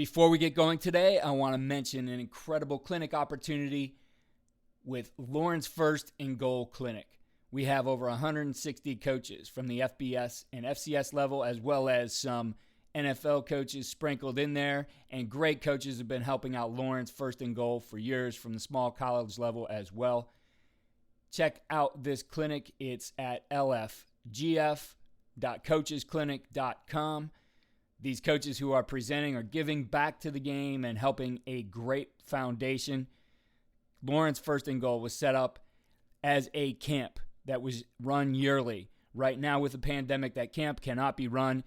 Before we get going today, I want to mention an incredible clinic opportunity with Lauren's First and Goal Clinic. We have over 160 coaches from the FBS and FCS level, as well as some NFL coaches sprinkled in there, and great coaches have been helping out Lauren's First and Goal for years from the small college level as well. Check out this clinic. It's at lfgf.coachesclinic.com. These coaches who are presenting are giving back to the game and helping a great foundation. Lauren's First and Goal was set up as a camp that was run yearly. Right now with the pandemic, that camp cannot be run,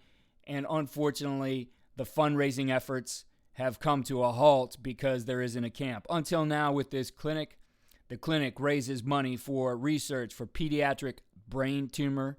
and unfortunately, the fundraising efforts have come to a halt because there isn't a camp. Until now with this clinic, the clinic raises money for research for pediatric brain tumor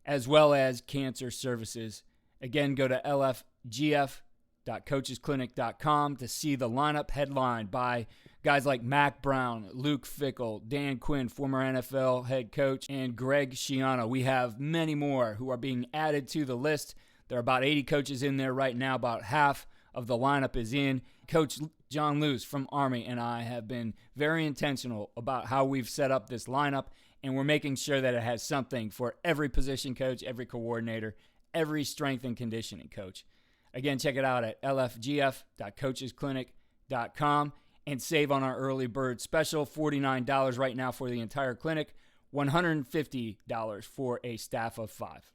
as well as cancer services. Again, go to lfgf.coachesclinic.com to see the lineup headlined by guys like Mac Brown, Luke Fickell, Dan Quinn, former NFL head coach, and Greg Schiano. We have many more who are being added to the list. There are about 80 coaches in there right now. About half of the lineup is in. Coach John Luce from Army and I have been very intentional about how we've set up this lineup, and we're making sure that it has something for every position coach, every coordinator, every strength and conditioning coach. Again, check it out at lfgf.coachesclinic.com and save on our early bird special, $49 right now for the entire clinic, $150 for a staff of 5.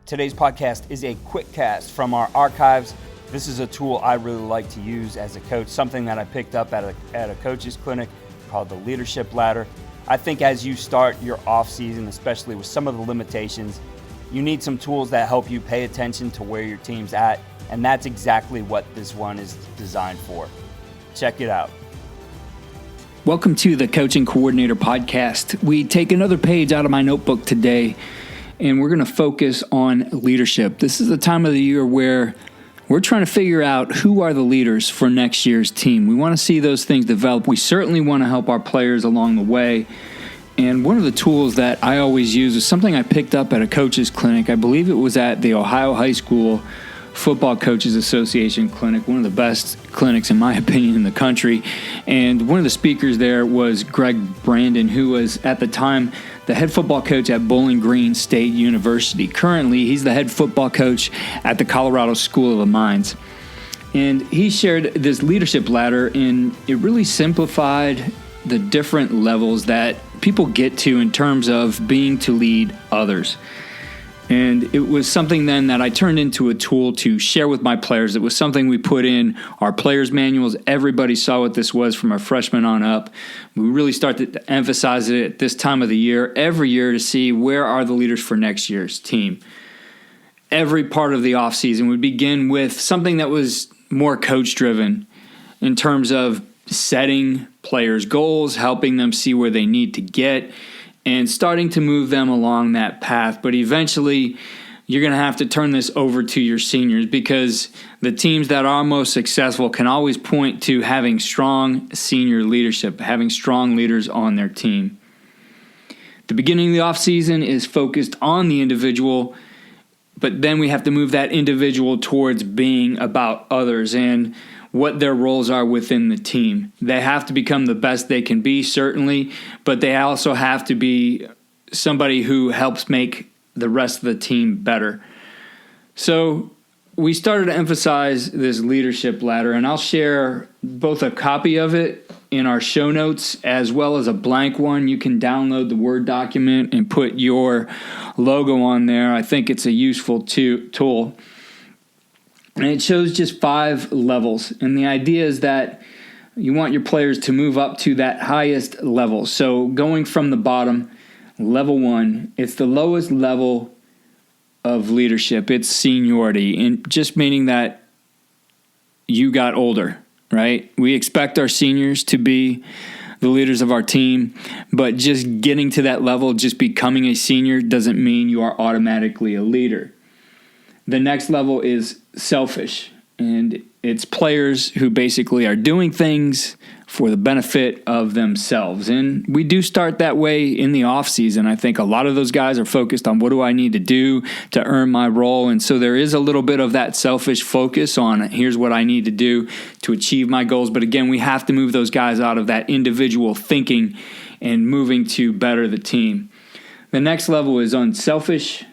Today's podcast is a Quickcast from our archives. This is a tool I really like to use as a coach, something that I picked up at a coach's clinic called the Leadership Ladder. I think as you start your offseason, especially with some of the limitations, you need some tools that help you pay attention to where your team's at, and that's exactly what this one is designed for. Check it out. Welcome to the Coaching Coordinator Podcast. We take another page out of my notebook today, and we're going to focus on leadership. This is the time of the year where we're trying to figure out who are the leaders for next year's team. We want to see those things develop. We certainly want to help our players along the way. And one of the tools that I always use is something I picked up at a coach's clinic. I believe it was at the Ohio High School Football Coaches Association clinic, one of the best clinics, in my opinion, in the country. And one of the speakers there was Gregg Brandon, who was at the time the head football coach at Bowling Green State University. Currently, he's the head football coach at the Colorado School of the Mines. And he shared this leadership ladder, and it really simplified the different levels that people get to in terms of being to lead others. And it was something then that I turned into a tool to share with my players. It was something we put in our players' manuals. Everybody saw what this was from our freshmen on up. We really started to emphasize it at this time of the year, every year, to see where are the leaders for next year's team. Every part of the offseason would begin with something that was more coach-driven in terms of setting players' goals, helping them see where they need to get, and starting to move them along that path. But eventually, you're going to have to turn this over to your seniors, because the teams that are most successful can always point to having strong senior leadership, having strong leaders on their team. The beginning of the offseason is focused on the individual, but then we have to move that individual towards being about others and what their roles are within the team. They have to become the best they can be, certainly, but they also have to be somebody who helps make the rest of the team better. So we started to emphasize this leadership ladder, and I'll share both a copy of it in our show notes as well as a blank one. You can download the Word document and put your logo on there. I think it's a useful tool. And it shows just 5 levels. And the idea is that you want your players to move up to that highest level. So going from the bottom, level 1, it's the lowest level of leadership. It's seniority, and just meaning that you got older, right? We expect our seniors to be the leaders of our team, but just getting to that level, just becoming a senior, doesn't mean you are automatically a leader. The next level is selfish, and It's players who basically are doing things for the benefit of themselves. And we do start that way in the offseason. I think a lot of those guys are focused on what do I need to do to earn my role. And so there is a little bit of that selfish focus on here's what I need to do to achieve my goals. But again, we have to move those guys out of that individual thinking and moving to better the team. The next level is unselfish.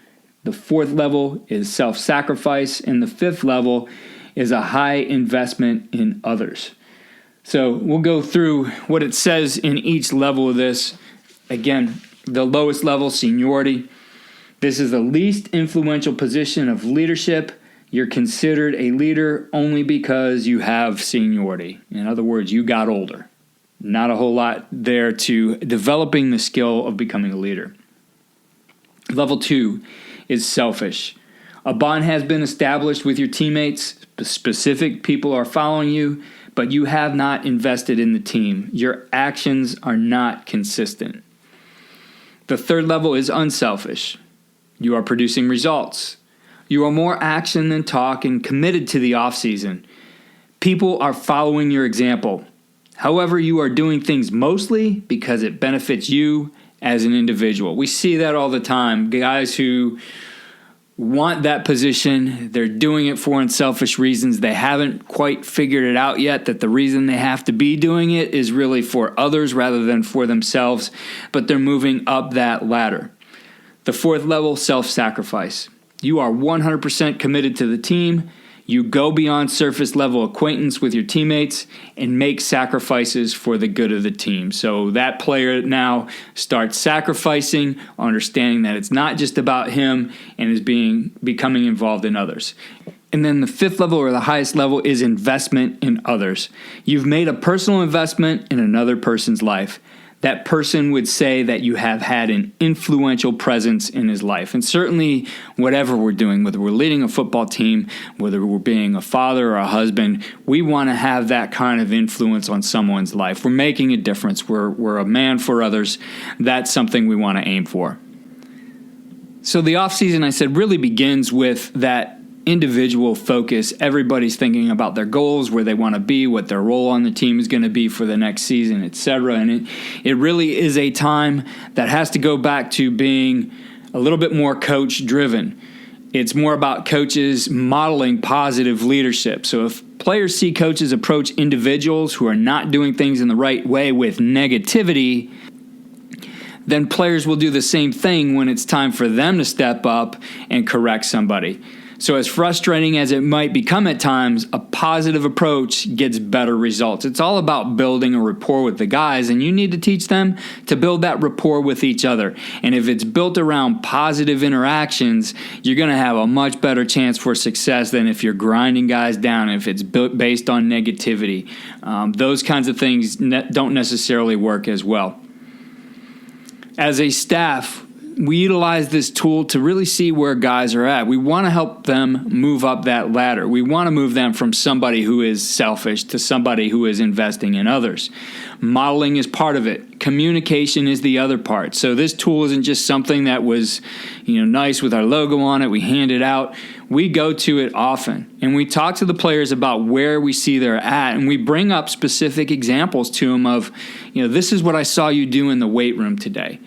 The fourth level is self-sacrifice. And the fifth level is a high investment in others. So we'll go through what it says in each level of this. Again, the lowest level, seniority. This is the least influential position of leadership. You're considered a leader only because you have seniority. In other words, you got older. Not a whole lot there to developing the skill of becoming a leader. Level 2 is selfish. A bond has been established with your teammates. Specific people are following you, but you have not invested in the team. Your actions are not consistent. The third level is unselfish. You are producing results. You are more action than talk and committed to the offseason. People are following your example. However, you are doing things mostly because it benefits you as an individual. We see that all the time. Guys who want that position, they're doing it for unselfish reasons. They haven't quite figured it out yet that the reason they have to be doing it is really for others rather than for themselves, but they're moving up that ladder. The fourth level, self-sacrifice. You are 100% committed to the team. You go beyond surface level acquaintance with your teammates and make sacrifices for the good of the team. So that player now starts sacrificing, understanding that it's not just about him and is becoming involved in others. And then the fifth level, or the highest level, is investment in others. You've made a personal investment in another person's life. That person would say that you have had an influential presence in his life. And certainly whatever we're doing, whether we're leading a football team, whether we're being a father or a husband, we want to have that kind of influence on someone's life. We're making a difference. We're a man for others. That's something we want to aim for. So the offseason, I said, really begins with that individual focus. Everybody's thinking about their goals, where they want to be, what their role on the team is going to be for the next season, etc. And it really is a time that has to go back to being a little bit more coach-driven. It's more about coaches modeling positive leadership. So if players see coaches approach individuals who are not doing things in the right way with negativity, then players will do the same thing when it's time for them to step up and correct somebody. So as frustrating as it might become at times, a positive approach gets better results. It's all about building a rapport with the guys, and you need to teach them to build that rapport with each other. And if it's built around positive interactions, you're going to have a much better chance for success than if you're grinding guys down, if it's based on negativity. Those kinds of things don't necessarily work as well. As a staff, we utilize this tool to really see where guys are at. We want to help them move up that ladder. We want to move them from somebody who is selfish to somebody who is investing in others. Modeling is part of it. Communication is the other part. So this tool isn't just something that was, nice with our logo on it. We hand it out. We go to it often, and we talk to the players about where we see they're at, and we bring up specific examples to them of, this is what I saw you do in the weight room today.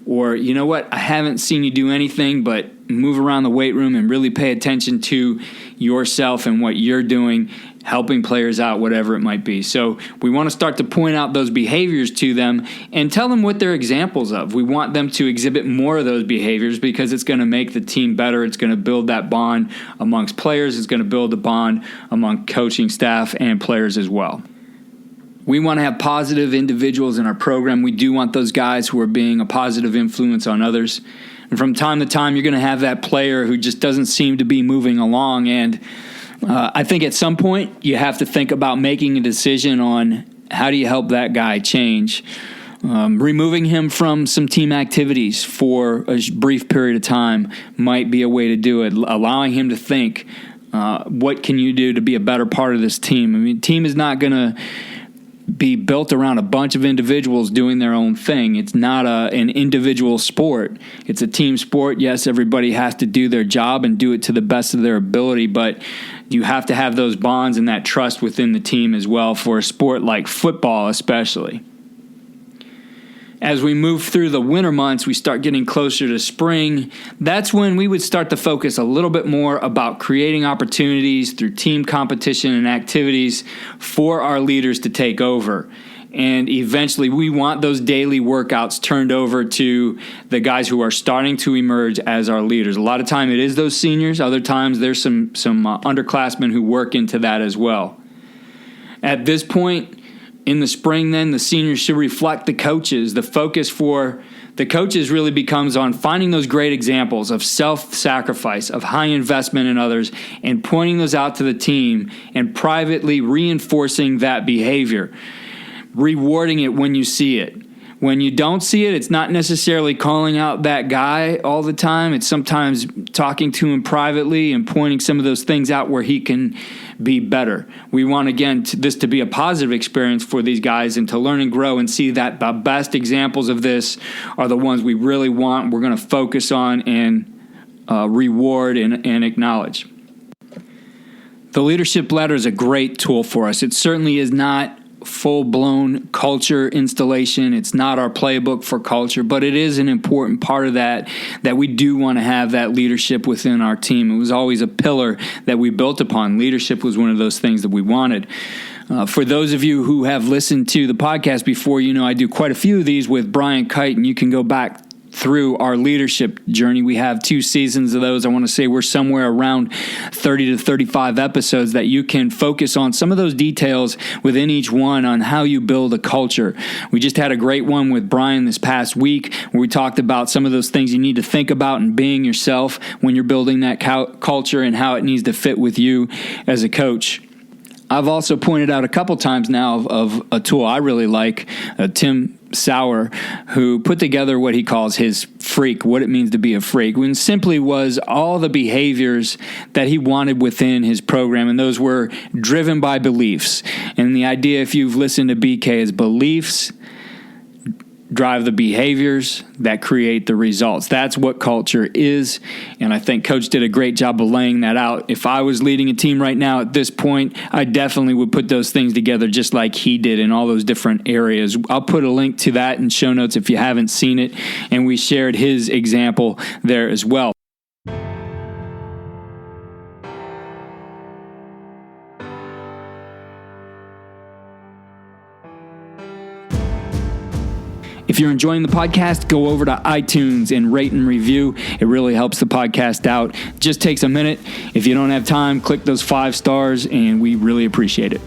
Or, you know what, I haven't seen you do anything but move around the weight room and really pay attention to yourself and what you're doing, helping players out, whatever it might be. So we want to start to point out those behaviors to them and tell them what they're examples of. We want them to exhibit more of those behaviors because it's going to make the team better. It's going to build that bond amongst players. It's going to build a bond among coaching staff and players as well. We want to have positive individuals in our program. We do want those guys who are being a positive influence on others. And from time to time, you're going to have that player who just doesn't seem to be moving along. And I think at some point, you have to think about making a decision on how do you help that guy change. Removing him from some team activities for a brief period of time might be a way to do it. Allowing him to think, what can you do to be a better part of this team? I mean, team is not going to be built around a bunch of individuals doing their own thing. It's not an individual sport. It's a team sport. Yes, everybody has to do their job and do it to the best of their ability, but you have to have those bonds and that trust within the team as well for a sport like football especially. As we move through the winter months, we start getting closer to spring. That's when we would start to focus a little bit more about creating opportunities through team competition and activities for our leaders to take over. And eventually we want those daily workouts turned over to the guys who are starting to emerge as our leaders. A lot of time it is those seniors. Other times there's some underclassmen who work into that as well. At this point in the spring, then, the seniors should reflect the coaches. The focus for the coaches really becomes on finding those great examples of self-sacrifice, of high investment in others, and pointing those out to the team and privately reinforcing that behavior, rewarding it when you see it. When you don't see it, it's not necessarily calling out that guy all the time. It's sometimes talking to him privately and pointing some of those things out where he can be better. We want, again, this to be a positive experience for these guys and to learn and grow and see that the best examples of this are the ones we really want, we're going to focus on and reward and acknowledge. The leadership ladder is a great tool for us. It certainly is not full-blown culture installation. It's not our playbook for culture, but it is an important part of that we do want to have that leadership within our team. It was always a pillar that we built upon. Leadership was one of those things that we wanted. For those of you who have listened to the podcast before, you know I do quite a few of these with Brian Kite, and you can go back through our leadership journey. We have 2 seasons of those. I want to say we're somewhere around 30 to 35 episodes that you can focus on some of those details within each one on how you build a culture. We just had a great one with Brian this past week where we talked about some of those things you need to think about in being yourself when you're building that culture and how it needs to fit with you as a coach. I've also pointed out a couple times now of a tool I really like, Tim Sauer, who put together what he calls his freak, what it means to be a freak, when simply was all the behaviors that he wanted within his program, and those were driven by beliefs. And the idea, if you've listened to BK, is beliefs drive the behaviors that create the results. That's what culture is, and I think Coach did a great job of laying that out. If I was leading a team right now at this point, I definitely would put those things together just like he did in all those different areas. I'll put a link to that in show notes if you haven't seen it, and we shared his example there as well. If you're enjoying the podcast, go over to iTunes and rate and review. It really helps the podcast out. Just takes a minute. If you don't have time, click those 5 stars, and we really appreciate it.